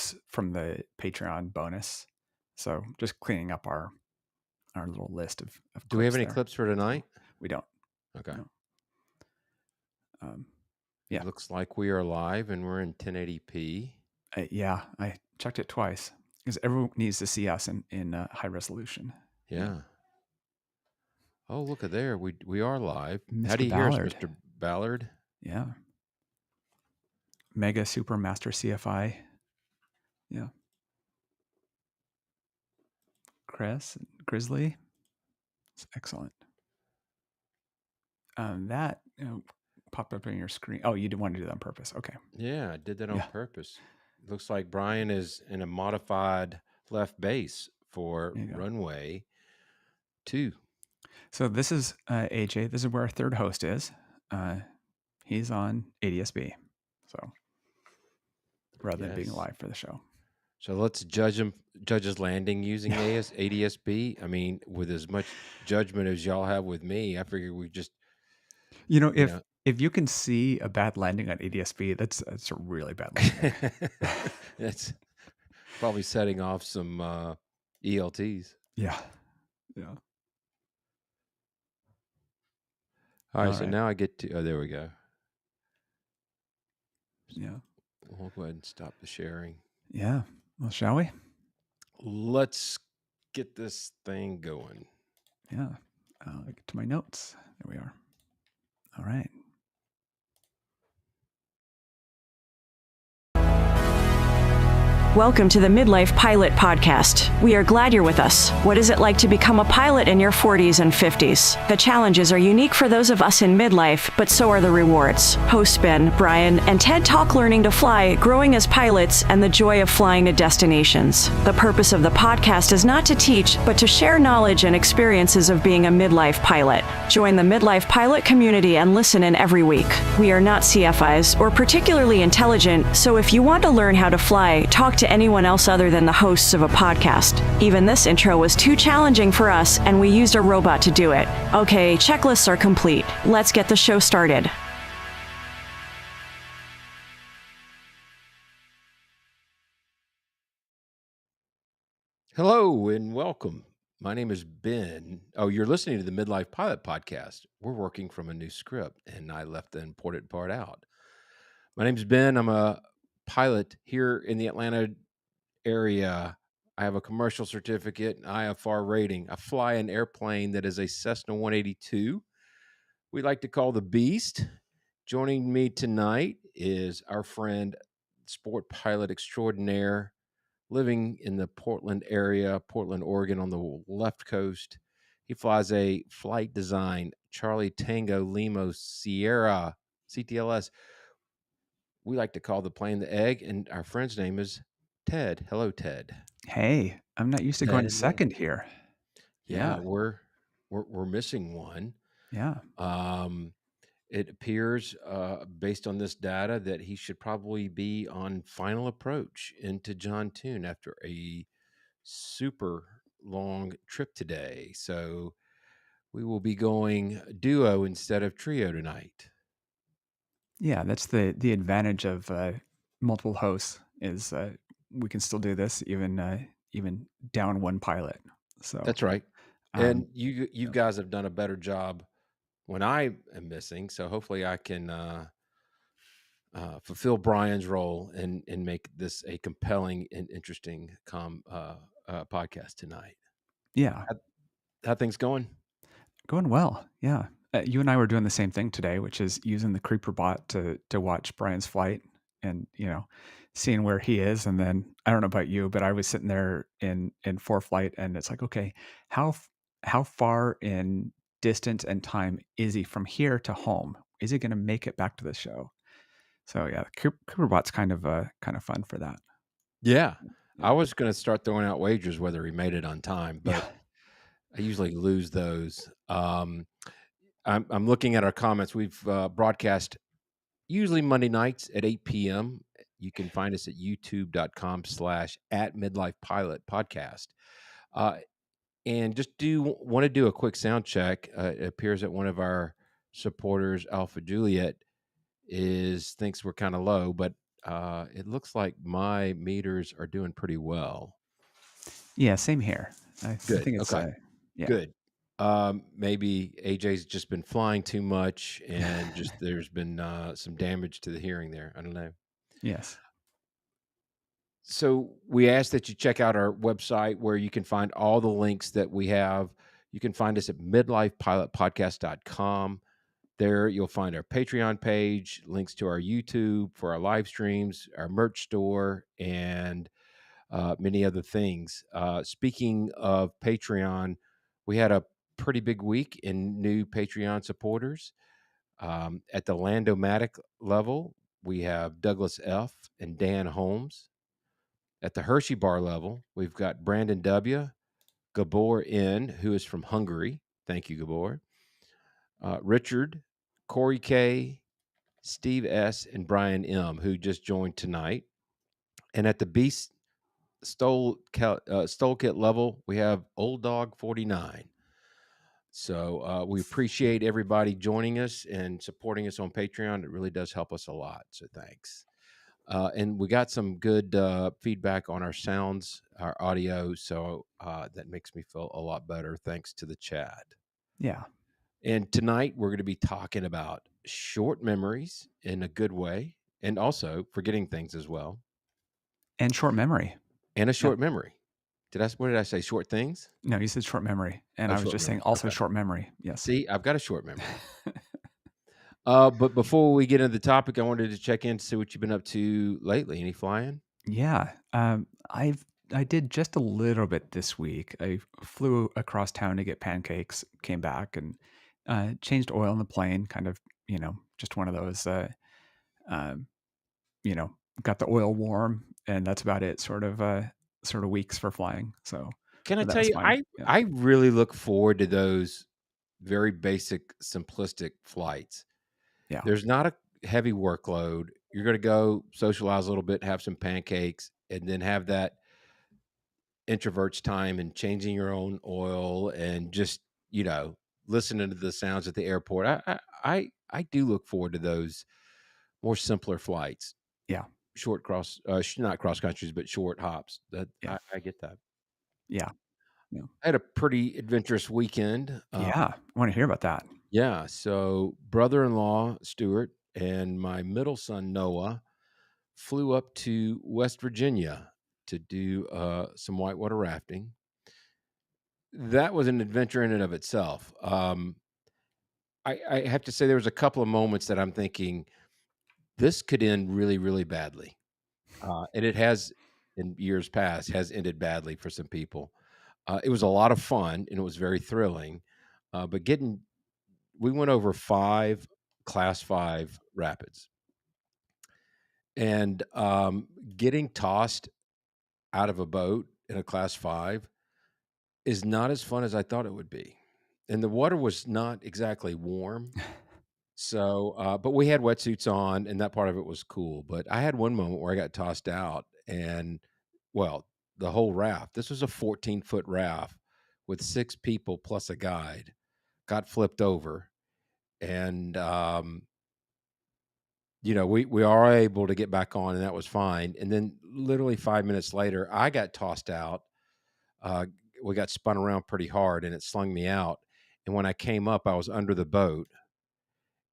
clips from the Patreon bonus. So just cleaning up our little list of clips. Do we have any there. clips for tonight? We don't. Okay. No. It looks like we are live and we're in 1080p. Yeah, I checked it twice because everyone needs to see us in high resolution. Yeah. Oh, look at there. We are live. Mr. How do you Ballard. hear us, Mr. Ballard? Yeah. Mega Super Master CFI. Yeah. Chris, Grizzly. It's excellent. That popped up on your screen. Oh, you didn't want to do that on purpose. Okay. Yeah, I did that on purpose. Looks like Brian is in a modified left base for runway 2. So this is AJ. This is where our third host is. He's on ADSB. So rather than being live for the show. So let's judge his landing using ADSB. I mean, with as much judgment as y'all have with me, I figure we just if you can see a bad landing on ADSB, that's a really bad landing. That's probably setting off some ELTs. Yeah. All right, so now I get to, there we go. Yeah. We'll go ahead and stop the sharing. Yeah. Well, shall we? Let's get this thing going. Yeah. I'll get to my notes. There we are. All right. Welcome to the Midlife Pilot Podcast. We are glad you're with us. What is it like to become a pilot in your 40s and 50s? The challenges are unique for those of us in midlife, but so are the rewards. Hosts Ben, Brian, and Ted talk learning to fly, growing as pilots, and the joy of flying to destinations. The purpose of the podcast is not to teach, but to share knowledge and experiences of being a midlife pilot. Join the Midlife Pilot community and listen in every week. We are not CFIs or particularly intelligent, so if you want to learn how to fly, talk to anyone else other than the hosts of a podcast. Even this intro was too challenging for us, and we used a robot to do it. Okay, checklists are complete. Let's get the show started. Hello and welcome. My name is Ben. Oh, you're listening to the Midlife Pilot Podcast. We're working from a new script, and I left the important part out. My name is Ben. I'm a pilot here in the Atlanta area. I have a commercial certificate, an IFR rating. I fly an airplane that is a Cessna 182. We like to call the Beast. Joining me tonight is our friend, sport pilot extraordinaire, living in the Portland area, Portland, Oregon, on the left coast. He flies a Flight Design Charlie Tango Limo Sierra CTLS. We like to call the plane the Egg, and our friend's name is Ted. Hello, Ted. Hey, I'm not used to going second here. Yeah, we're missing one. Yeah. It appears, based on this data, that he should probably be on final approach into John Tune after a super long trip today. So we will be going duo instead of trio tonight. Yeah, that's the advantage of multiple hosts is we can still do this even down one pilot. So that's right. And you guys have done a better job when I am missing. So hopefully I can fulfill Brian's role and make this a compelling and interesting podcast tonight. Yeah. How things going? Going well. Yeah. You and I were doing the same thing today, which is using the Creeper bot to watch Brian's flight and, seeing where he is. And then I don't know about you, but I was sitting there in ForeFlight and it's like, okay, how far in distance and time is he from here to home? Is he going to make it back to the show? So yeah, Creeper bot's kind of fun for that. Yeah. I was going to start throwing out wagers whether he made it on time, but I usually lose those. I'm looking at our comments. We've broadcast usually Monday nights at 8 p.m. You can find us at youtube.com/@midlifepilotpodcast. And just want to do a quick sound check. It appears that one of our supporters, Alpha Juliet, thinks we're kind of low, but it looks like my meters are doing pretty well. Yeah, same here. I Good. think it's, Okay. yeah. Good. Maybe AJ's just been flying too much, and just there's been some damage to the hearing there. I don't know. Yes. So we ask that you check out our website where you can find all the links that we have. You can find us at midlifepilotpodcast.com. There you'll find our Patreon page, links to our YouTube for our live streams, our merch store, and many other things. Speaking of Patreon, we had a pretty big week in new Patreon supporters. At the Lando-Matic level, we have Douglas F. and Dan Holmes. At the Hershey Bar level, we've got Brandon W., Gabor N., who is from Hungary. Thank you, Gabor. Richard, Corey K., Steve S., and Brian M., who just joined tonight. And at the Beast Stole Kit level, we have Old Dog 49. So we appreciate everybody joining us and supporting us on Patreon. It really does help us a lot. So thanks. And we got some good feedback on our sounds, our audio. So that makes me feel a lot better. Thanks to the chat. Yeah. And tonight we're going to be talking about short memories in a good way, and also forgetting things as well, And short memory. and a Yeah. short memory. What did I say? Short things? No, you said short memory, and Oh, I was short just memory. saying also Okay. short memory. Yes. See, I've got a short memory. But before we get into the topic, I wanted to check in to see what you've been up to lately. Any flying? Yeah. I did just a little bit this week. I flew across town to get pancakes, came back and changed oil in the plane, kind of, just one of those um, you know, got the oil warm, and that's about it, sort of weeks for flying. So Can I that tell was you, fine. Yeah. I really look forward to those very basic, simplistic flights. Yeah. There's not a heavy workload. You're going to go socialize a little bit, have some pancakes, and then have that introvert's time and changing your own oil and just, listening to the sounds at the airport. I do look forward to those more simpler flights, Yeah. short not cross countries, but short hops. That Yeah. I get that. Yeah. Yeah. I had a pretty adventurous weekend. Yeah. I want to hear about that. Yeah. So brother-in-law Stuart and my middle son Noah flew up to West Virginia to do some whitewater rafting. That was an adventure in and of itself. I have to say there was a couple of moments that I'm thinking this could end really, really badly, and it has in years past has ended badly for some people. It was a lot of fun and it was very thrilling, but we went over 5 class 5 rapids, and getting tossed out of a boat in a class 5 is not as fun as I thought it would be. And the water was not exactly warm. So, but we had wetsuits on and that part of it was cool. But I had one moment where I got tossed out and, well, the whole raft, this was a 14-foot raft with 6 people plus a guide, got flipped over. And, we are able to get back on and that was fine. And then literally 5 minutes later, I got tossed out. Uh, we got spun around pretty hard and it slung me out. And when I came up, I was under the boat.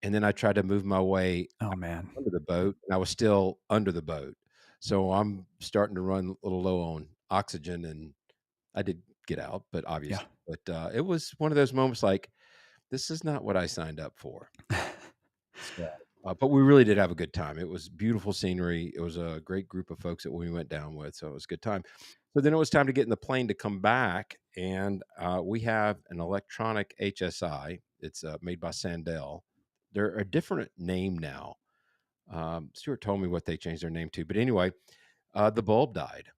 And then I tried to move my way Oh man. under the boat, and I was still under the boat. So I'm starting to run a little low on oxygen, and I did get out, but Yeah. obviously, it was one of those moments like, this is not what I signed up for. So, but we really did have a good time. It was beautiful scenery. It was a great group of folks that we went down with, so it was a good time. So then it was time to get in the plane to come back, and we have an electronic HSI. It's made by Sandell. They're a different name now. Stuart told me what they changed their name to, but anyway, the bulb died.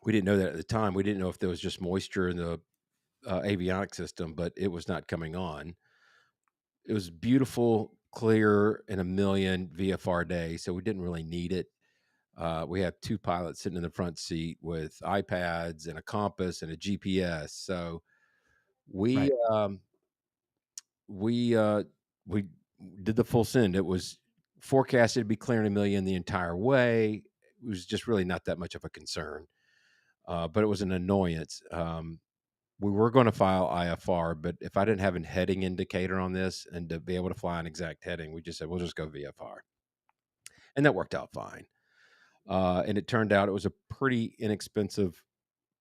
We didn't know that at the time. We didn't know if there was just moisture in the avionics system, but it was not coming on. It was beautiful, clear, and a million VFR day, so we didn't really need it. We have 2 pilots sitting in the front seat with iPads and a compass and a GPS. So we Right. we uh, we did the full send. It was forecasted to be clearing 1 million the entire way. It was just really not that much of a concern, but it was an annoyance. We were going to file IFR, but if I didn't have a heading indicator on this and to be able to fly an exact heading, we just said, we'll just go VFR. And that worked out fine. And it turned out it was a pretty inexpensive,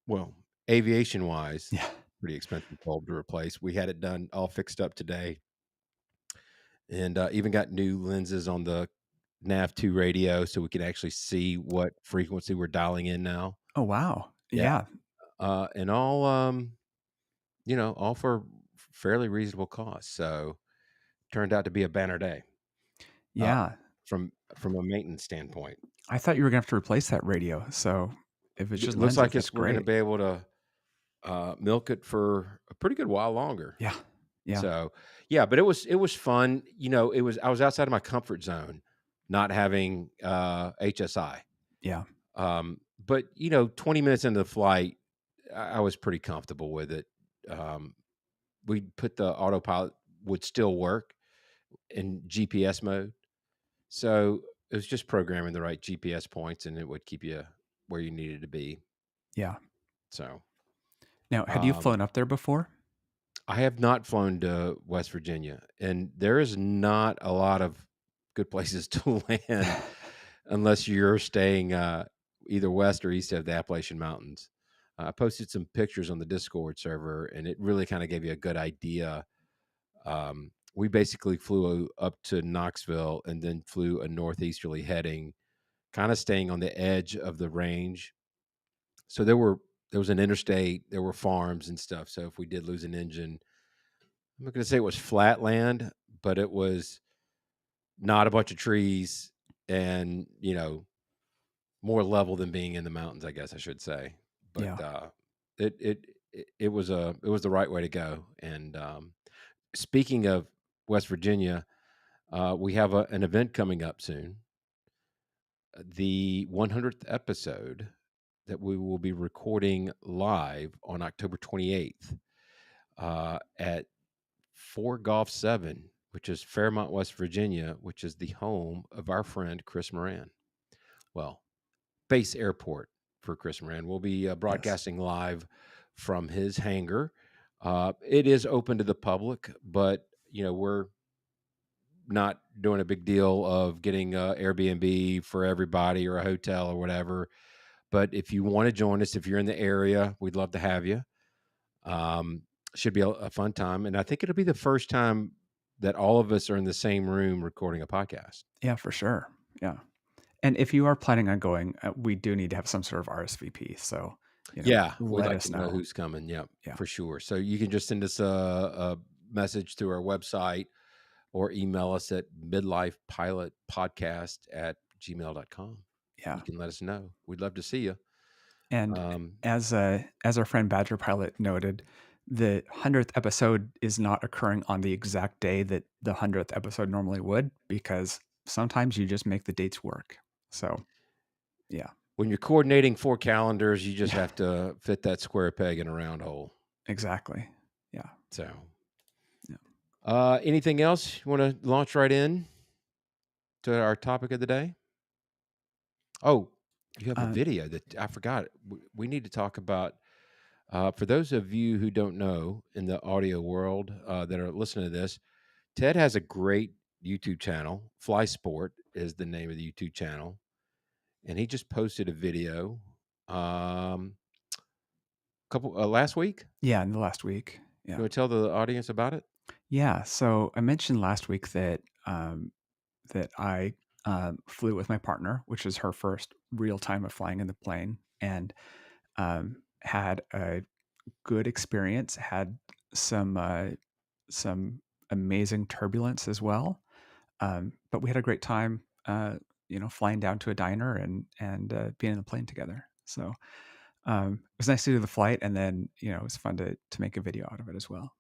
well, aviation wise, Yeah. pretty expensive bulb to replace. We had it done all fixed up today, and even got new lenses on the nav2 radio so we can actually see what frequency we're dialing in now. Oh, wow. Yeah. Yeah. And all, all for fairly reasonable cost. So turned out to be a banner day uh, Yeah. from a maintenance standpoint. I thought you were gonna have to replace that radio. So if it's It just looks lenses, like that's we're going to great. be able to milk it for a pretty good while longer. Yeah. Yeah. So yeah, but it was fun. I was outside of my comfort zone, not having HSI. Yeah. But 20 minutes into the flight, I was pretty comfortable with it. We put the autopilot would still work in GPS mode, so it was just programming the right GPS points, and it would keep you where you needed to be. Yeah. So Now, had you um, flown up there before? I have not flown to West Virginia, and there is not a lot of good places to land unless you're staying either west or east of the Appalachian Mountains. I posted some pictures on the Discord server, and it really kind of gave you a good idea. We basically flew up to Knoxville and then flew a northeasterly heading, kind of staying on the edge of the range. So there was an interstate, there were farms and stuff. So if we did lose an engine, I'm not going to say it was flat land, but it was not a bunch of trees and, more level than being in the mountains, I guess I should say. But Yeah. it was the right way to go. And speaking of West Virginia, we have an event coming up soon, the 100th episode that we will be recording live on October 28th at 4 Golf 7, which is Fairmont, West Virginia, which is the home of our friend Chris Moran. Well, base airport for Chris Moran. We'll be Yes. broadcasting live from his hangar. It is open to the public, but we're not doing a big deal of getting Airbnb for everybody or a hotel or whatever. But if you want to join us, if you're in the area, we'd love to have you. Should be a fun time. And I think it'll be the first time that all of us are in the same room recording a podcast. Yeah, for sure. Yeah. And if you are planning on going, we do need to have some sort of RSVP. So, Yeah, we'd let like us to know who's coming. Yeah, Yeah. for sure. So you can just send us a message through our website or email us at midlifepilotpodcast@gmail.com. Yeah. You can let us know. We'd love to see you. And as our friend Badger Pilot noted, the 100th episode is not occurring on the exact day that the 100th episode normally would, because sometimes you just make the dates work. So, yeah. When you're coordinating 4 calendars, you just have to fit that square peg in a round hole. Exactly. Yeah. So, yeah. Anything else you want to launch right in to our topic of the day? Oh, you have a video that I forgot. We need to talk about. For those of you who don't know in the audio world that are listening to this, Ted has a great YouTube channel. Fly Sport is the name of the YouTube channel. And he just posted a video last week. Yeah, in the last week. Yeah. You want to tell the audience about it? Yeah. So I mentioned last week that that I flew with my partner, which is her first real time of flying in the plane, and had a good experience. Had some amazing turbulence as well, but we had a great time. Flying down to a diner and being in the plane together. So it was nice to do the flight, and then it was fun to make a video out of it as well.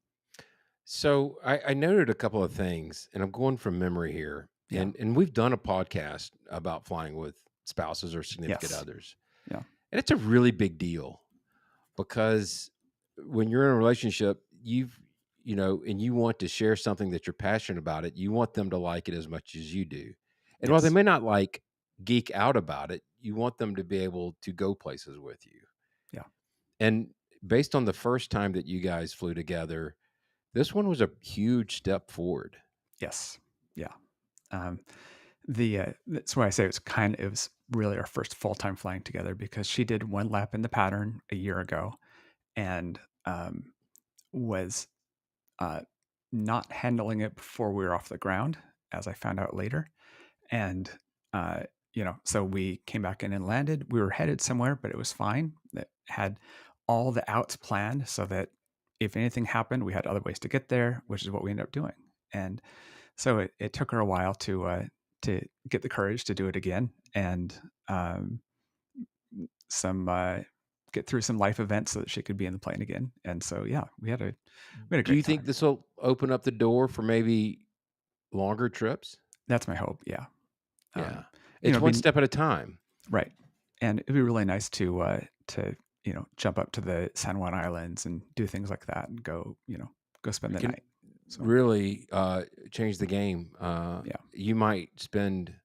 So I noted a couple of things, and I'm going from memory here. Yeah. And we've done a podcast about flying with spouses or significant Yes. others. Yeah. And it's a really big deal because when you're in a relationship, and you want to share something that you're passionate about it, you want them to like it as much as you do. And while they Yes. may not like geek out about it, you want them to be able to go places with you. Yeah. And based on the first time that you guys flew together, this one was a huge step forward. Yes. Yeah. Um, that's why I say it was really our first full time flying together because she did one lap in the pattern a year ago and was uh, not handling it before we were off the ground, as I found out later. And, uh, so we came back in and landed. We were headed somewhere, but it was fine. It had all the outs planned so that if anything happened, we had other ways to get there, which is what we ended up doing. And so it took her a while to get the courage to do it again and some get through some life events so that she could be in the plane again. And so yeah, we had a Do great you think time. this will open up the door for maybe longer trips? That's my hope. Yeah. Yeah. It's It'd one be step at a time. right. And it'd be really nice to jump up to the San Juan Islands and do things like that and go spend It the can night. So really change the game. yeah. You might spend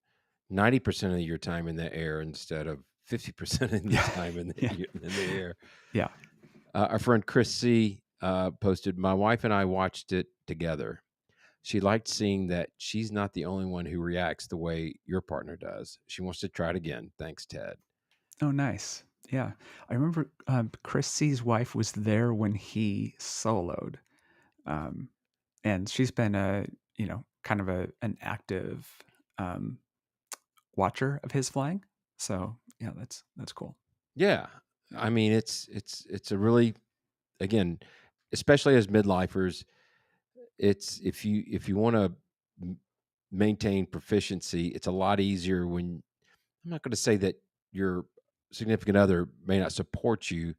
90% of your time in the air instead of 50% of the Yeah. time in Yeah. the air. Yeah. Our friend Chris C posted, "My wife and I watched it together. She liked seeing that she's not the only one who reacts the way your partner does. She wants to try it again. Thanks, Ted." Oh, nice. Yeah. I remember Chris C's wife was there when he soloed. Um, and she's been kind of an active um, watcher of his flying. So yeah, that's cool. Yeah. Yeah. I mean, it's a really, again, especially as midlifers, it's if you want to maintain proficiency, it's a lot easier when I'm not going to say that your significant other may not support you,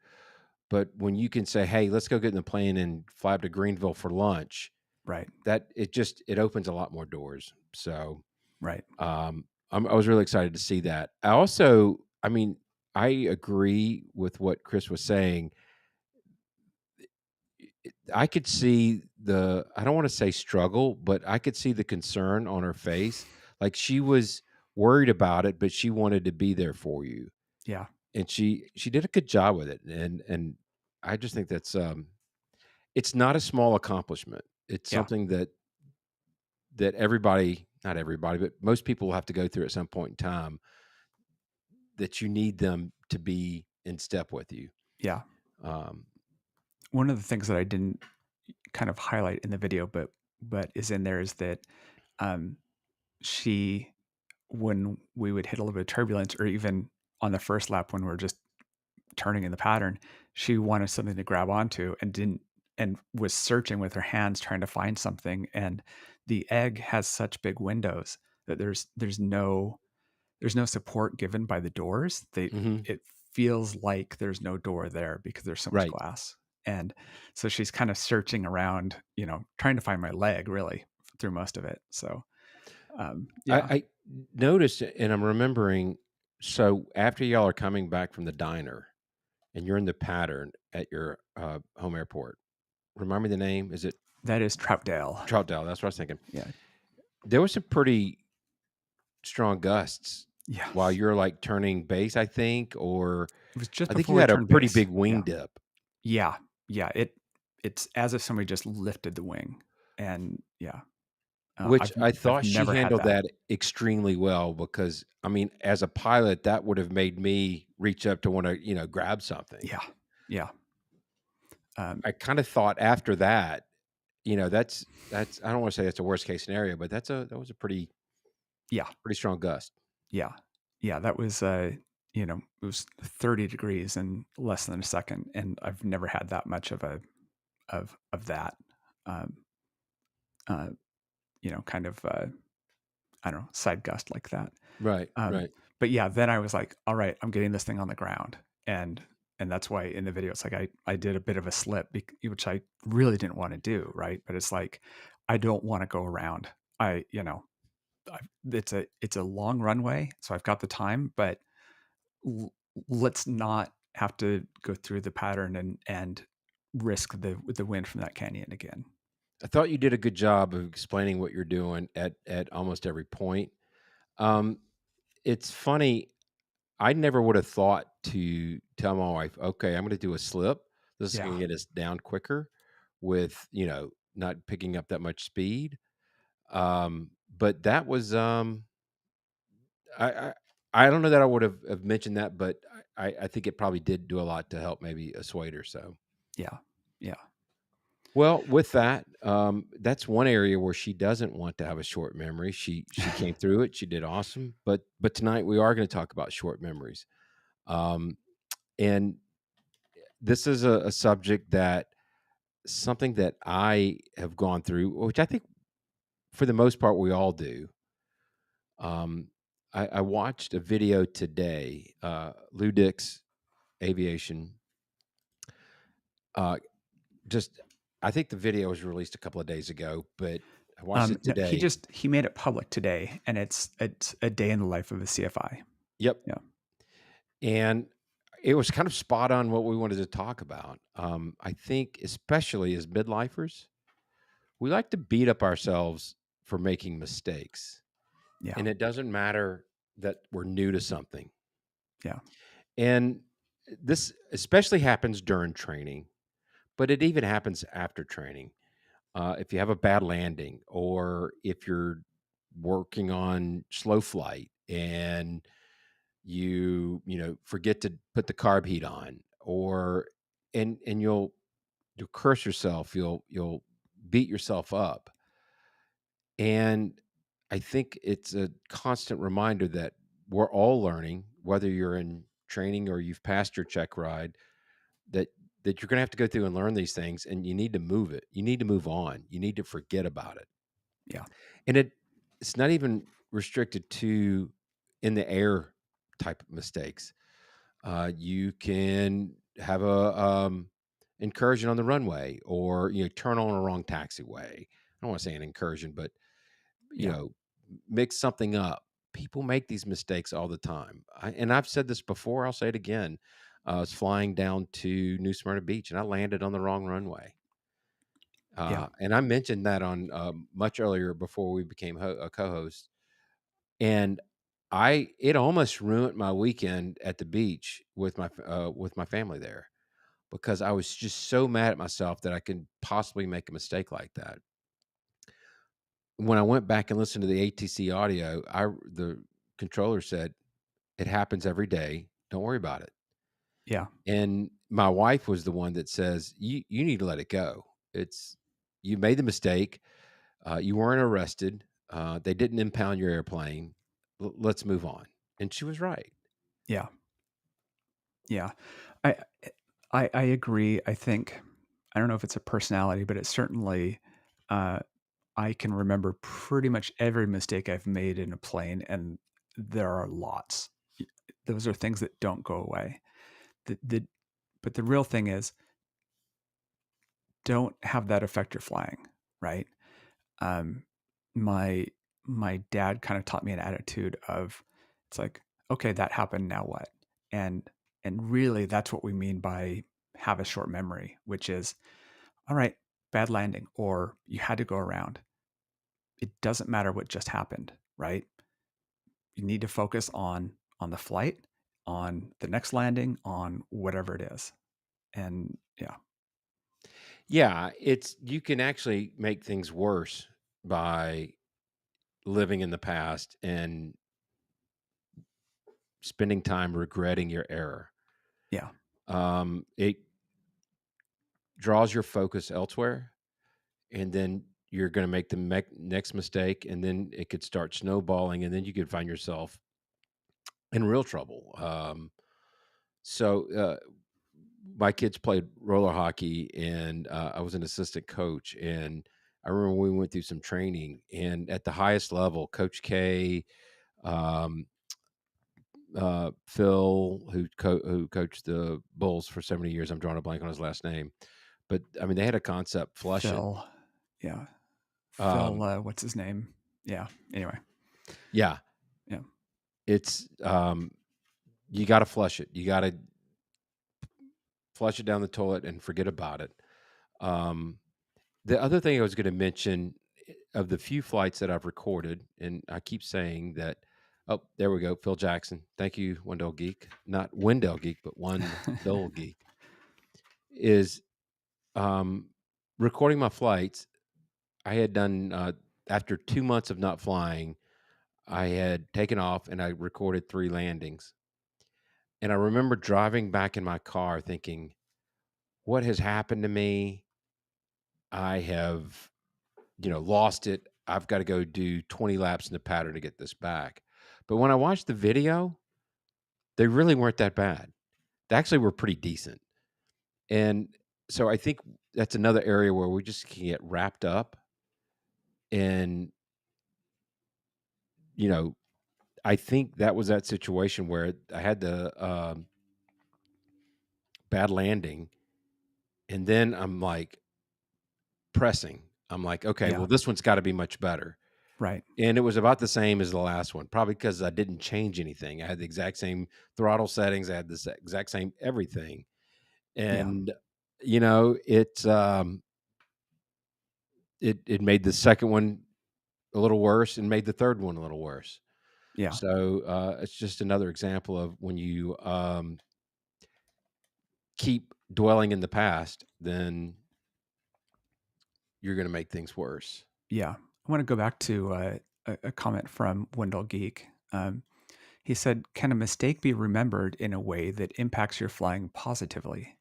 but when you can say, "Hey, let's go get in the plane and fly up to Greenville for lunch," Right. that it opens a lot more doors. So, Right. I was really excited to see that. I also, I mean, I agree with what Chris was saying. I could see I don't want to say struggle, but I could see the concern on her face. Like she was worried about it, but she wanted to be there for you. Yeah. And she did a good job with it. And I just think that's it's not a small accomplishment. It's Yeah. something that everybody, not everybody, but most people will have to go through at some point in time, that you need them to be in step with you. Yeah. Um, One of the things that I didn't kind of highlight in the video, but is in there is that um, she, when we would hit a little bit of turbulence, or even on the first lap when we're just turning in the pattern, she wanted something to grab onto and didn't, and was searching with her hands trying to find something. And the egg has such big windows that there's no support given by the doors. mhm, It feels like there's no door there because there's so much right. glass. And so she's kind of searching around, trying to find my leg really through most of it. So yeah. I noticed, and I'm remembering. So after y'all are coming back from the diner, and you're in the pattern at your home airport. Remind me the name. Is it That is Troutdale. Troutdale? That's what I was thinking. Yeah. There was some pretty strong gusts while Yes. you're like turning base, I think, or It was just I think before you we had a turned pretty base. big wing Yeah. dip, Yeah. Yeah. It's as if somebody just lifted the wing. And yeah. which I I've thought she never had handled that. that extremely well because I mean, as a pilot, that would have made me reach up to want to, grab something. Yeah. Yeah. I kind of thought after that, that's I don't want to say that's a worst case scenario, but that was a Yeah. pretty strong gust. Yeah. Yeah. That was, it was 30 degrees in less than a second. And I've never had that much of that, um, uh, kind of, I don't know, side gust like that. Right, Um, right. but yeah, then I was like, all right, I'm getting this thing on the ground. And that's why in the video, it's like, I did a bit of a slip, which I really didn't want to do. Right. But it's like, I don't want to go around. I, you know, it's a long runway, so I've got the time, but l- let's not have to go through the pattern and risk the wind from that canyon again. I thought you did a good job of explaining what you're doing at almost every point. Um, it's funny. I never would have thought to tell my wife, "Okay, I'm gonna do a slip. This is Yeah. gonna get us down quicker with, not picking up that much speed." But that was, I I I don't know that I would have mentioned that, but I think it probably did do a lot to help maybe assuade her, so. Yeah. Yeah. Well, with that, that's one area where she doesn't want to have a short memory. She came through it, she did awesome, but tonight we are gonna talk about short memories. Um, and this is a subject that something that I have gone through, which I think for the most part we all do. Um, I watched a video today, Lou Dix Aviation. Uh, just I think the video was released a couple of days ago, but I watched it No, today. he made it public today, and it's a day in the life of a CFI. Yep, Yeah. and it was kind of spot on what we wanted to talk about. I think especially as midlifers, we like to beat up ourselves for making mistakes, Yeah. and it doesn't matter that we're new to something. Yeah. And this especially happens during training, but it even happens after training. If you have a bad landing, or if you're working on slow flight and you forget to put the carb heat on, or and you'll curse yourself, you'll beat yourself up. And I think it's a constant reminder that we're all learning, whether you're in training or you've passed your check ride, that that you're going to have to go through and learn these things, and you need to move it. You need to move on. You need to forget about it. Yeah. And it's not even restricted to in the air type of mistakes. You can have a incursion on the runway, or turn on a wrong taxiway. I don't want to say an incursion, but you Yeah. know, mix something up. People make these mistakes all the time. And I've said this before, I'll say it again. I was flying down to New Smyrna Beach and I landed on the wrong runway. Yeah. And I mentioned that on much earlier before we became a co-host. And it almost ruined my weekend at the beach with my family there, because I was just so mad at myself that I could possibly make a mistake like that. When I went back and listened to the ATC audio, the controller said, "It happens every day. Don't worry about it." Yeah. And my wife was the one that says, "You need to let it go. It's You made the mistake. You weren't arrested. They didn't impound your airplane. Let's move on." And she was right. Yeah. Yeah. I I agree. I think I don't know if it's a personality, but it's certainly uh, I can remember pretty much every mistake I've made in a plane, and there are lots. Those are things that don't go away. The but the real thing is, don't have that affect your flying, right? Um, my my dad kind of taught me an attitude of, it's like, okay, that happened, now what? And really that's what we mean by have a short memory, which is, all right, bad landing, or you had to go around. It doesn't matter what just happened, right? You need to focus on the flight, on the next landing, on whatever it is. And yeah. Yeah, you can actually make things worse by living in the past and spending time regretting your error. Yeah. It draws your focus elsewhere, and then you're going to make the next mistake, and then it could start snowballing, and then you could find yourself in real trouble. So my kids played roller hockey, and I was an assistant coach, and I remember we went through some training, and at the highest level, Coach K, um, Phil, who coached the Bulls for so many years. I'm drawing a blank on his last name, but I mean, they had a concept, flush it. Phil. Yeah. Phil, Um, what's his name? Yeah. Anyway. yeah, Yeah. it's you got to flush it. You got to flush it down the toilet and forget about it. Um, the other thing I was going to mention, of the few flights that I've recorded, and I keep saying that Oh, there we go. Phil Jackson. Thank you, Wendell Geek. Not Wendell Geek, but one Phil Geek. Is recording my flights. I had done, after 2 months of not flying, I had taken off and I recorded 3 landings. And I remember driving back in my car thinking, what has happened to me? I have, lost it. I've got to go do 20 laps in the pattern to get this back. But when I watched the video, they really weren't that bad. They actually were pretty decent. And so I think that's another area where we just can get wrapped up in, you know, I think that was that situation where I had the bad landing, and then I'm like pressing. I'm like, okay, Yeah, well, this one's got to be much better. right. And it was about the same as the last one, probably because I didn't change anything. I had the exact same throttle settings. I had the exact same everything. Yeah, And, it made the second one a little worse and made the third one a little worse. yeah, So it's just another example of when you keep dwelling in the past, then you're going to make things worse. yeah. I want to go back to a comment from Wendell Geek. He said, "Can a mistake be remembered in a way that impacts your flying positively?"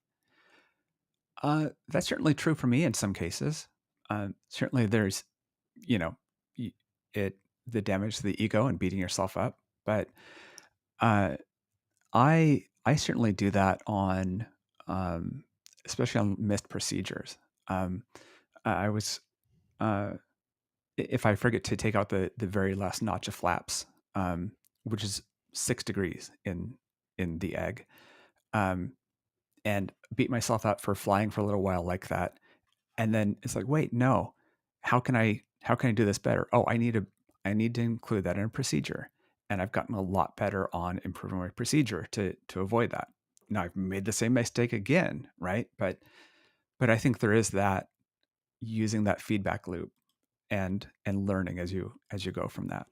That's certainly true for me in some cases. Certainly, there's, you know, y- it the damage to the ego and beating yourself up, but uh, I certainly do that on, um, especially on missed procedures. Um, I was uh, if I forget to take out the very last notch of flaps, which is 6 degrees in the egg, um, and beat myself up for flying for a little while like that, and then it's like, wait, no, how can I do this better? Oh, I need to include that in a procedure, and I've gotten a lot better on improving my procedure to avoid that. Now I've made the same mistake again, right? But I think there is that, using that feedback loop and learning as you go from that.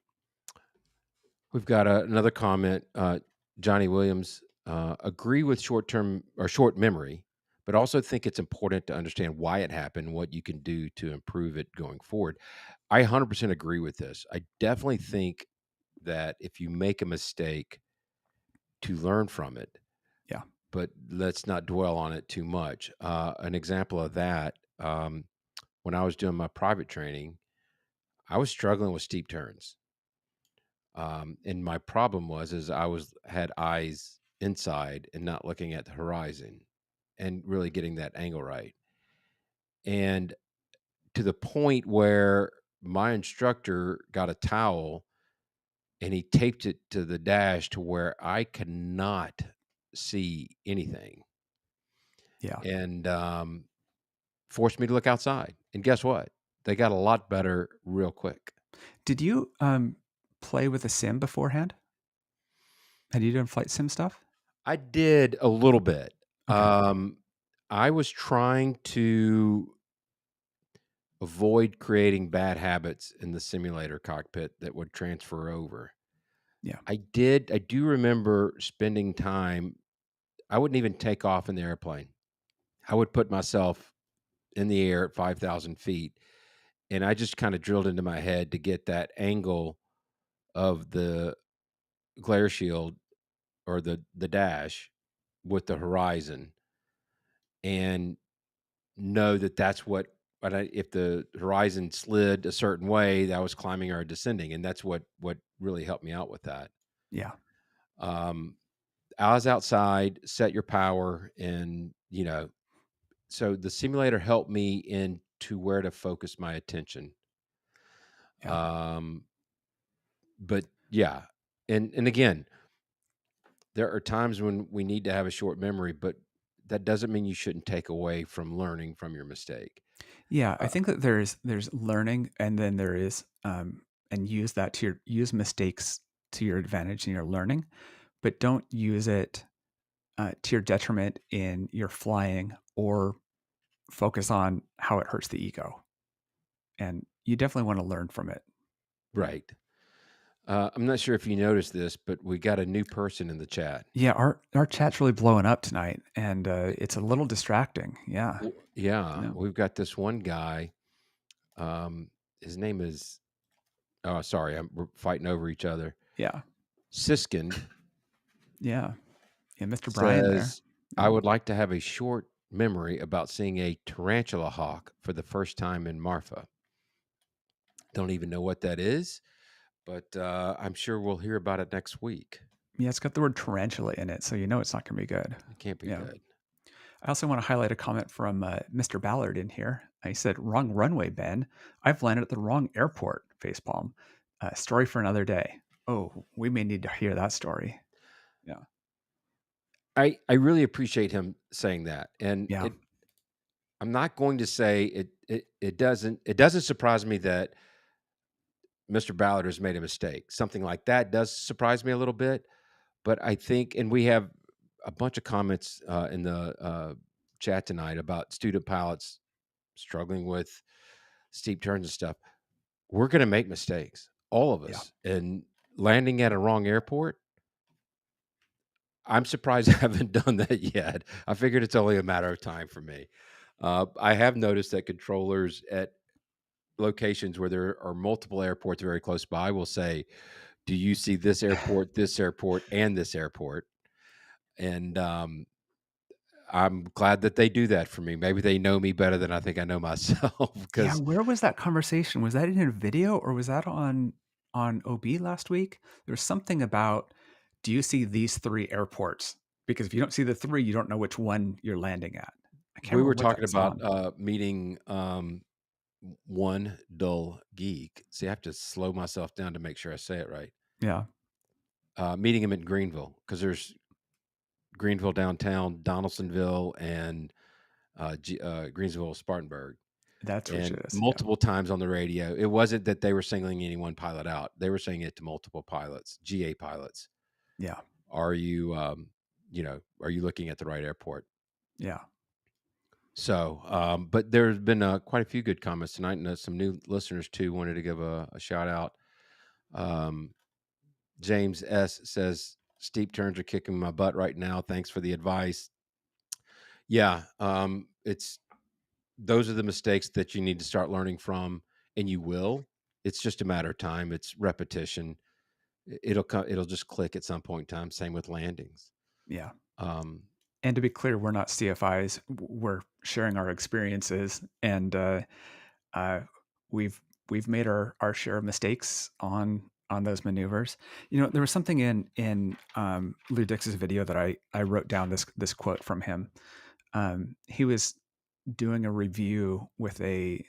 We've got another comment. Johnny Williams, agree with short term or short memory, but also think it's important to understand why it happened, what you can do to improve it going forward. I 100% agree with this. I definitely think that if you make a mistake, to learn from it, Yeah, but let's not dwell on it too much. An example of that, when I was doing my private training, I was struggling with steep turns. And my problem is I had eyes inside and not looking at the horizon and really getting that angle right. And to the point where my instructor got a towel and he taped it to the dash to where I could not see anything, yeah. and forced me to look outside. And guess what? They got a lot better real quick. Did you play with a sim beforehand? Had you done flight sim stuff? I did a little bit. Okay. Um, I was trying to avoid creating bad habits in the simulator cockpit that would transfer over. Yeah. I do remember spending time. I wouldn't even take off in the airplane. I would put myself in the air at 5,000 feet, and I just kind of drilled into my head to get that angle of the glare shield or the dash with the horizon, and know that that's what. But if the horizon slid a certain way, that was climbing or descending, and that's what really helped me out with that. Yeah. Um, I was outside, set your power, and so the simulator helped me into where to focus my attention. Yeah. Um, but yeah, and again, there are times when we need to have a short memory, but that doesn't mean you shouldn't take away from learning from your mistake. Yeah, I Uh, think that there's learning, and then there is and use mistakes to your advantage in your learning, but don't use it to your detriment in your flying, or focus on how it hurts the ego. And you definitely want to learn from it. right. I'm not sure if you noticed this, but we got a new person in the chat. Yeah, our chat's really blowing up tonight, and it's a little distracting. Yeah, Yeah, yeah, we've got this one guy. His name is. Oh, sorry, we're fighting over each other. yeah, Siskind yeah, yeah. Mr. Brian there. says, "I Yeah, would like to have a short memory about seeing a tarantula hawk for the first time in Marfa. Don't even know what that is, but I'm sure we'll hear about it next week. yeah. It's got the word tarantula in it, so you know it's not going to be good. It can't be Yeah. good." I also want to highlight a comment from Mr. Ballard in here. He said, "Wrong runway, Ben. I've landed at the wrong airport." Facepalm. Story for another day. Oh, we may need to hear that story. Yeah, I really appreciate him saying that, and yeah, I'm not going to say it doesn't surprise me that Mr. Ballard has made a mistake. Something like that does surprise me a little bit, but I think, and we have a bunch of comments in the chat tonight about student pilots struggling with steep turns and stuff. We're going to make mistakes, all of yeah, us, and landing at a wrong airport. I'm surprised I haven't done that yet. I figured it's only a matter of time for me. I have noticed that controllers at locations where there are multiple airports very close by will say, "Do you see this airport, and this airport?" And I'm glad that they do that for me. Maybe they know me better than I think I know myself. yeah. Because Where was that conversation? Was that in a video or was that on OB last week? There was something about, do you see these three airports? Because if you don't see the three, you don't know which one you're landing at. I can't we remember were what that talking was about on. meeting one dull geek. See, I have to slow myself down to make sure I say it right. Yeah, Meeting him in Greenville, because there's Greenville downtown, Donaldsonville, and Greensville, Spartanburg. that's which And it is. Yeah, multiple times on the radio, it wasn't that they were singling any one pilot out. They were saying it to multiple pilots, GA pilots. yeah, Are you, are you looking at the right airport? yeah. So, but there's been quite a few good comments tonight, and some new listeners too. Wanted to give a shout out. Um, James S says, "Steep turns are kicking my butt right now. Thanks for the advice." Yeah, it's those are the mistakes that you need to start learning from, and you will. It's just a matter of time. It's repetition. It'll come. It'll just click at some point in time. Same with landings. Yeah. Um, And to be clear, we're not CFIs. We're sharing our experiences, and uh, we've we've made our share of mistakes on those maneuvers. You know, there was something in Lou Dix's video that I wrote down this quote from him. He was doing a review with a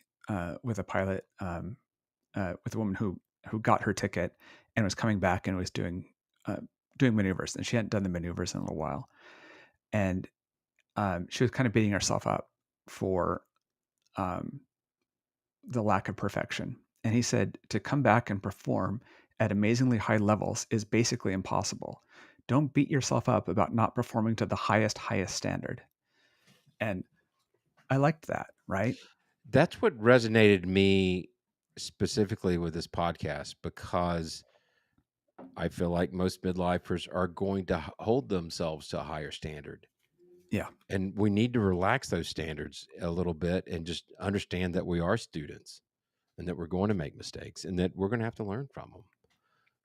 pilot, with a woman who got her ticket and was coming back and was uh, doing maneuvers, and she hadn't done the maneuvers in a little while, and she was kind of beating herself up for um, the lack of perfection. And he said to come back and perform at amazingly high levels is basically impossible. Don't beat yourself up about not performing to the highest standard. And I liked that, right? that's what resonated me specifically with this podcast, because I feel like most midlifers are going to hold themselves to a higher standard. Yeah, And we need to relax those standards a little bit and just understand that we are students and that we're going to make mistakes and that we're going to have to learn from them.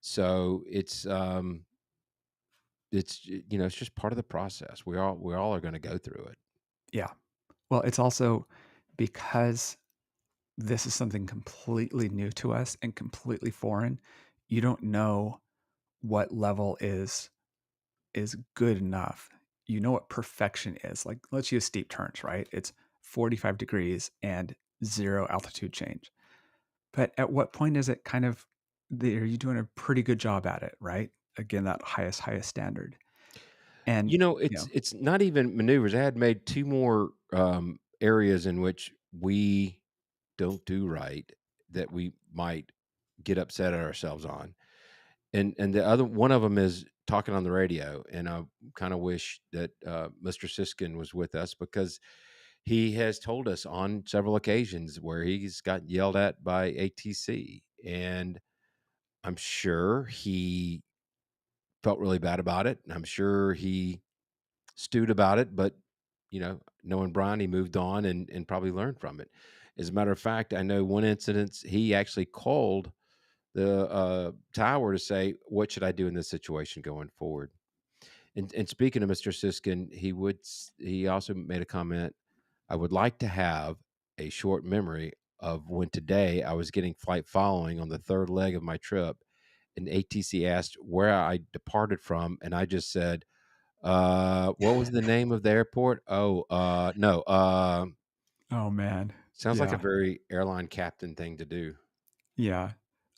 So it's just part of the process. We all are going to go through it. yeah. Well, it's also because this is something completely new to us and completely foreign. You don't know what level is good enough. You know what perfection is. Like, let's use steep turns, right? It's 45 degrees and zero altitude change. But at what point is it kind of, are you doing a pretty good job at it, right? Again, that highest standard. And, you It's know, it's not even maneuvers. I had made two more areas in which we don't do right that we might get upset at ourselves on. And the other one of them is talking on the radio, and I kind of wish that Mr. Siskin was with us, because he has told us on several occasions where he's got yelled at by ATC, and I'm sure he felt really bad about it, and I'm sure he stewed about it, but, knowing Brian, he moved on and probably learned from it. As a matter of fact, I know one incident, he actually called the, tower to say, "What should I do in this situation going forward?" And speaking of Mr. Siskin, he also made a comment, "I would like to have a short memory of when today I was getting flight following on the 3rd leg of my trip, and ATC asked where I departed from, and I just said, what was the name of the airport? Oh, no, Oh, man. sounds like a Yeah. very airline captain thing to do." Yeah.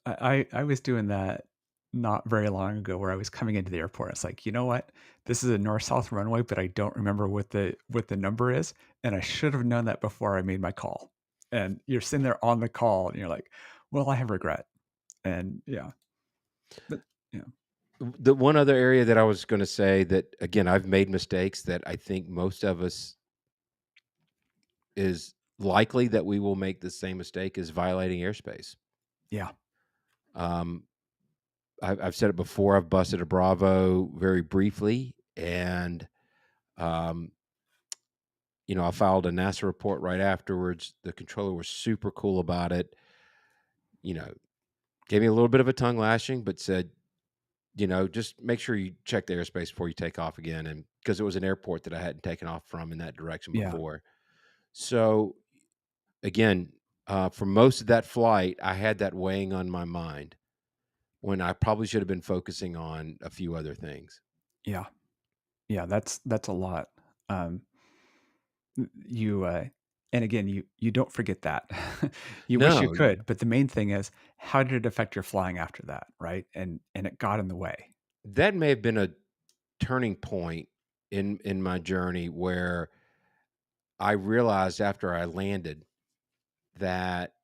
I was doing that not very long ago where I was coming into the airport. It's like, you know what? This is a north-south runway, but I don't remember what the number is, and I should have known that before I made my call. And you're sitting there on the call, and you're like, "Well, I have regret." And yeah, but yeah, The one other area that I was gonna say that, again, I've made mistakes that I think most of us is likely that we will make the same mistake is violating airspace. yeah, Um, I've said it before, I've busted a Bravo very briefly, and, um, I filed a NASA report right afterwards. The controller was super cool about it, you know, gave me a little bit of a tongue lashing, but said, "Just make sure you check the airspace before you take off again," and because it was an airport that I hadn't taken off from in that direction yeah, before. So, again, for most of that flight, I had that weighing on my mind when I probably should have been focusing on a few other things. yeah, yeah. That's a lot. Um, you and again, you don't forget that. You wish you No, could, but the main thing is how did it affect your flying after that, right? And it got in the way. that may have been a turning point in my journey where I realized after I landed that,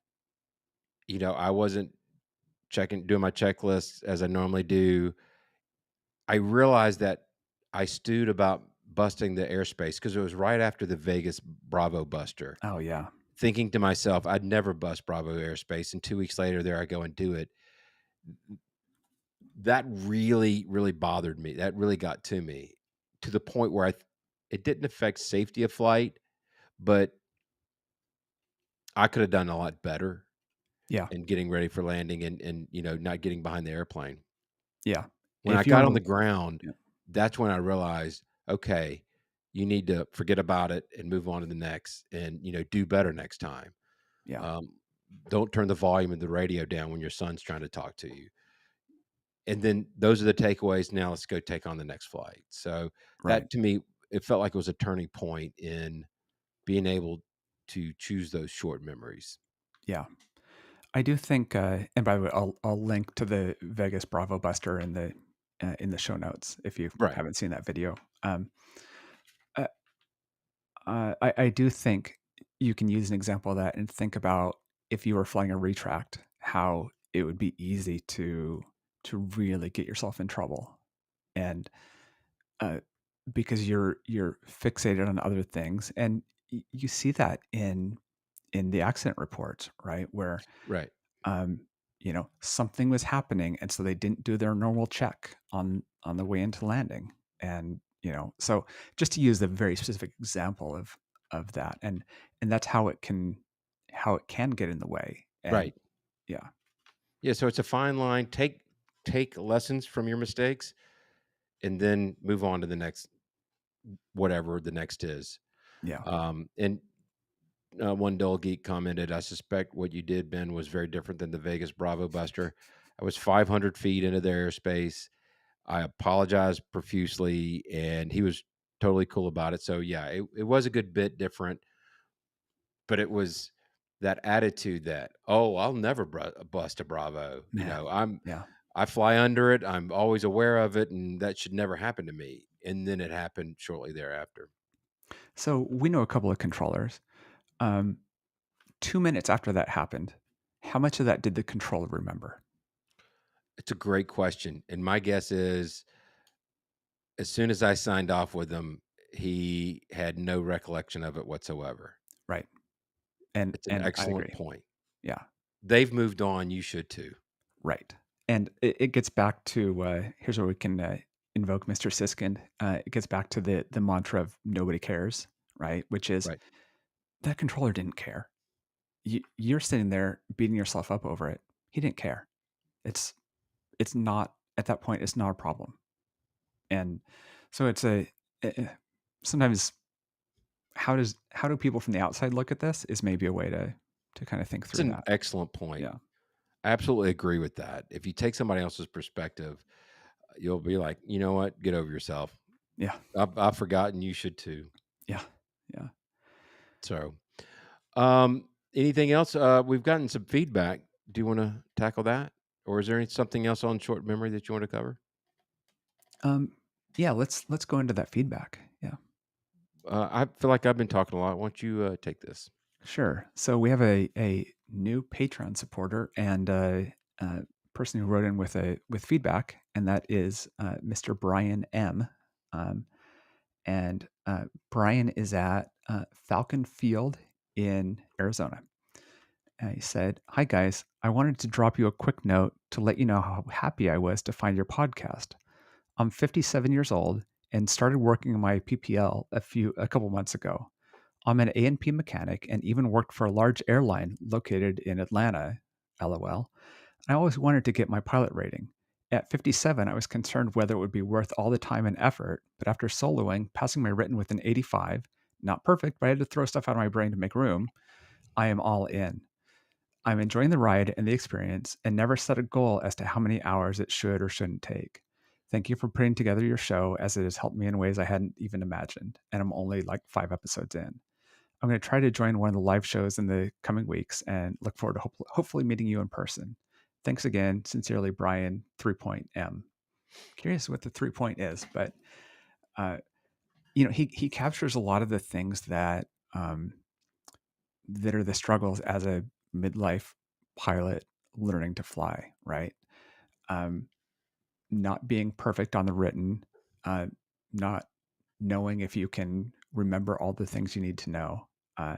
I wasn't doing my checklists as I normally do. I realized that I stewed about busting the airspace because it was right after the Vegas Bravo buster, Oh yeah, thinking to myself, I'd never bust Bravo airspace, and 2 weeks later, there I go and do it. That really, really bothered me. That really got to me, to the point where it didn't affect safety of flight, but I could have done a lot better yeah, in getting ready for landing and not getting behind the airplane. yeah. When I If you got want on the to, ground, yeah, that's when I realized, okay, you need to forget about it and move on to the next and, do better next time. yeah, Um, don't turn the volume of the radio down when your son's trying to talk to you. And then those are the takeaways. Now let's go take on the next flight. So right, that to me, it felt like it was a turning point in being able to choose those short memories. yeah. I do think, and by the way, I'll link to the Vegas Bravo Buster in the show notes if you Right. haven't seen that video. Um, uh, I do think you can use an example of that and think about if you were flying a retract, how it would be easy to really get yourself in trouble, and uh, because you're fixated on other things, and you see that in the accident reports, right? Where Right. um, something was happening, and so they didn't do their normal check on the way into landing, and so just to use the very specific example of that, and that's how it can get in the way, and Right. yeah, Yeah. So it's a fine line. Take lessons from your mistakes and then move on to the next, whatever the next is. yeah, And one dull geek commented, "I suspect what you did, Ben, was very different than the Vegas Bravo Buster. I was 500 feet into their airspace. I apologized profusely, and he was totally cool about it." So yeah, it was a good bit different, but it was that attitude that, "Oh, I'll never bust a Bravo." man, yeah. I fly under it. I'm always aware of it, and that should never happen to me. And then it happened shortly thereafter. So we know a couple of controllers. Um, 2 minutes after that happened, how much of that did the controller remember? It's a great question, and my guess is as soon as I signed off with him, he had no recollection of it whatsoever. Right, and It's an and I excellent agree. point. Yeah, They've moved on, you should too. right. And it gets back to here's where we can invoke Mr. Siskin. It gets back to the mantra of nobody cares, right? Which is Right. that controller didn't care. You're sitting there beating yourself up over it. He didn't care. It's not at that point. It's not a problem. And so it's sometimes how do people from the outside look at this is maybe a way to kind of think It's through an that. excellent point. Yeah. I absolutely agree with that. If you take somebody else's perspective, you'll be like, you know what? Get over yourself. Yeah. I've forgotten. You should too. Yeah. Yeah. So, anything else? We've gotten some feedback. Do you want to tackle that, or is there something else on short memory that you want to cover? Um, yeah, let's go into that feedback. Yeah. I feel like I've been talking a lot. Why don't you take this? Sure. So we have a new Patreon supporter and a person who wrote in with feedback, and that is Mr. Brian M. Um, and Brian is at Falcon Field in Arizona. He said, "Hi guys, I wanted to drop you a quick note to let you know how happy I was to find your podcast. I'm 57 years old and started working on my PPL a couple months ago. I'm an A&P mechanic and even worked for a large airline located in Atlanta, LOL. I always wanted to get my pilot rating. At 57, I was concerned whether it would be worth all the time and effort, but after soloing, passing my written with an 85, not perfect, but I had to throw stuff out of my brain to make room, I am all in. I'm enjoying the ride and the experience and never set a goal as to how many hours it should or shouldn't take. Thank you for putting together your show as it has helped me in ways I hadn't even imagined, and I'm only like 5 episodes in. I'm going to try to join one of the live shows in the coming weeks and look forward to hopefully meeting you in person. Thanks again. Sincerely, Brian, 3.M. Curious what the 3 point is, but uh, he captures a lot of the things that are the struggles as a midlife pilot learning to fly, right? Um, Not being perfect on the written, uh, not knowing if you can remember all the things you need to know. Uh,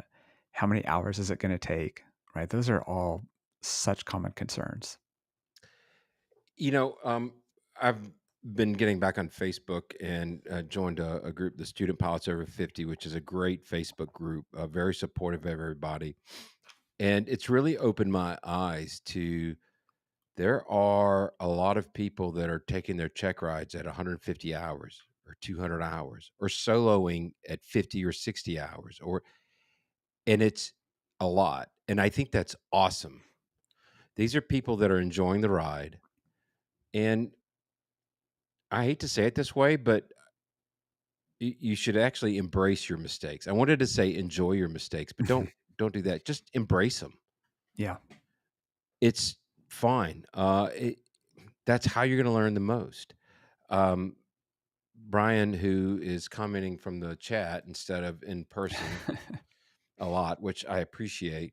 how many hours is it going to take? Right? Those are all such common concerns. You know, I've been getting back on Facebook and joined a group, the Student Pilots Over 50, which is a great Facebook group, very supportive of everybody. And it's really opened my eyes to there are a lot of people that are taking their check rides at 150 hours or 200 hours or soloing at 50 or 60 hours and it's a lot. And I think that's awesome. These are people that are enjoying the ride. And I hate to say it this way, but you should actually embrace your mistakes. I wanted to say enjoy your mistakes, but don't do that. Just embrace them. Yeah. It's fine. That's how you're going to learn the most. Um, Brian, who is commenting from the chat instead of in person a lot, which I appreciate.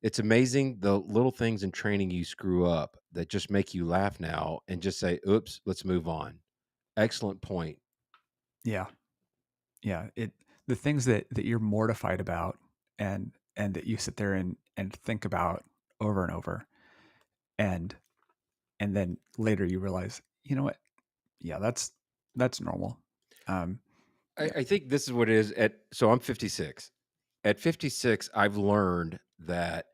It's amazing the little things in training you screw up that just make you laugh now and just say, "Oops, let's move on." Excellent point. Yeah. Yeah. The things that you're mortified about and that you sit there and think about over and over. And then later you realize, you know what? Yeah, that's normal. Um, yeah. I think this is what it is so I'm 56. At 56, I've learned that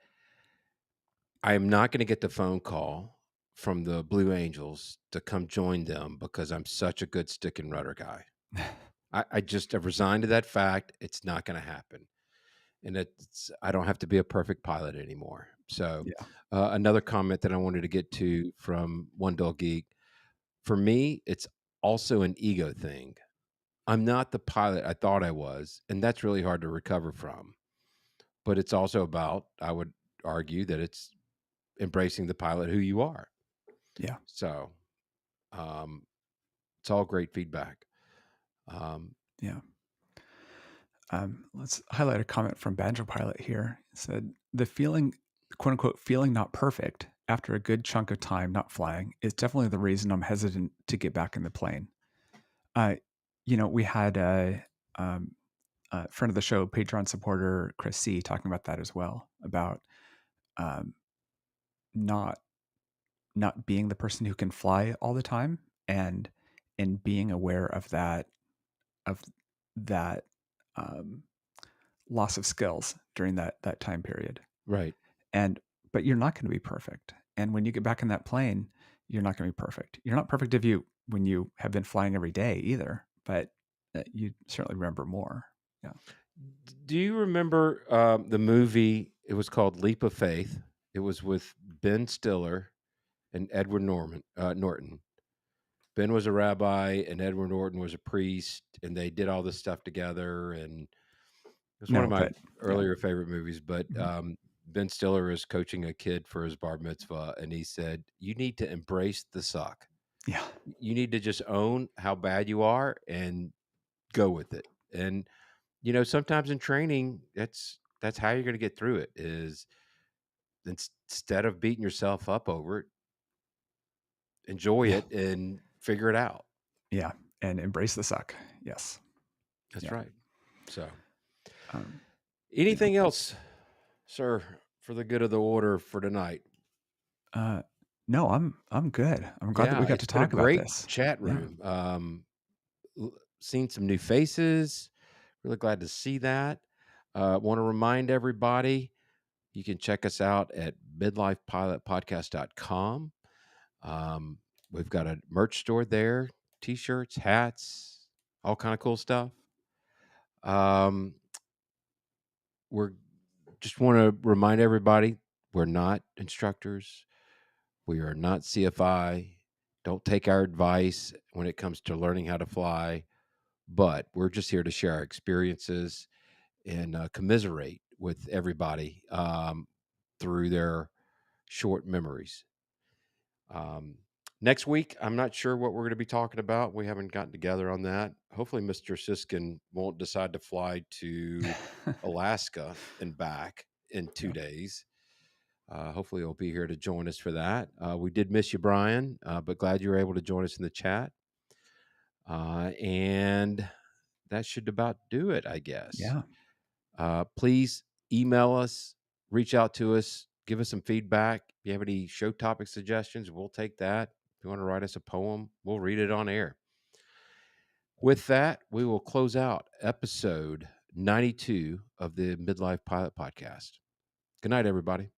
I am not going to get the phone call from the Blue Angels to come join them because I'm such a good stick and rudder guy. I just have resigned to that fact. It's not going to happen. And I don't have to be a perfect pilot anymore. So, Yeah. another comment that I wanted to get to from One Dull Geek for me, it's also an ego thing. I'm not the pilot I thought I was, and that's really hard to recover from. But it's also about, I would argue that it's embracing the pilot who you are. Yeah. So, um, it's all great feedback. Um, Yeah. Let's highlight a comment from Banjo Pilot here. It said, the feeling, quote unquote, feeling not perfect after a good chunk of time not flying is definitely the reason I'm hesitant to get back in the plane. We had a friend of the show, Patreon supporter Chris C, talking about that as well, about um, not not being the person who can fly all the time, and being aware of that um, loss of skills during that time period. Right. And but you're not going to be perfect. And when you get back in that plane, you're not going to be perfect. You're not perfect when you have been flying every day either, but you certainly remember more. Yeah. Do you remember the movie? It was called Leap of Faith. It was with Ben Stiller and Edward Norton. Ben was a rabbi and Edward Norton was a priest, and they did all this stuff together. And it was one of No, my but yeah. earlier favorite movies. But Mhm. Ben Stiller is coaching a kid for his bar mitzvah, and he said, "You need to embrace the suck. Yeah. You need to just own how bad you are and go with it." And sometimes in training, that's how you're going to get through it. Is instead of beating yourself up over it, enjoy Yeah. it and figure it out. Yeah. And embrace the suck. Yes. That's Yeah. right. So, Um, yeah. anything else, sir, for the good of the order for tonight? Uh, no, I'm good. I'm glad that we Yeah, got to it's been a talk about great this. chat Yeah. room. Seen some new faces. Really glad to see that. Want to remind everybody you can check us out at midlifepilotpodcast.com. We've got a merch store there, t-shirts, hats, all kind of cool stuff. We're just want to remind everybody we're not instructors. We are not CFI. Don't take our advice when it comes to learning how to fly, but we're just here to share our experiences and commiserate with everybody through their short memories. Next week, I'm not sure what we're going to be talking about. We haven't gotten together on that. Hopefully, Mr. Siskin won't decide to fly to Alaska and back in 2 days. Hopefully, he'll be here to join us for that. We did miss you, Brian, but glad you were able to join us in the chat. And that should about do it, I guess. Yeah. Please email us, reach out to us, give us some feedback. If you have any show topic suggestions, we'll take that. If you want to write us a poem, we'll read it on air. With that, we will close out episode 92 of the Midlife Pilot Podcast. Good night, everybody.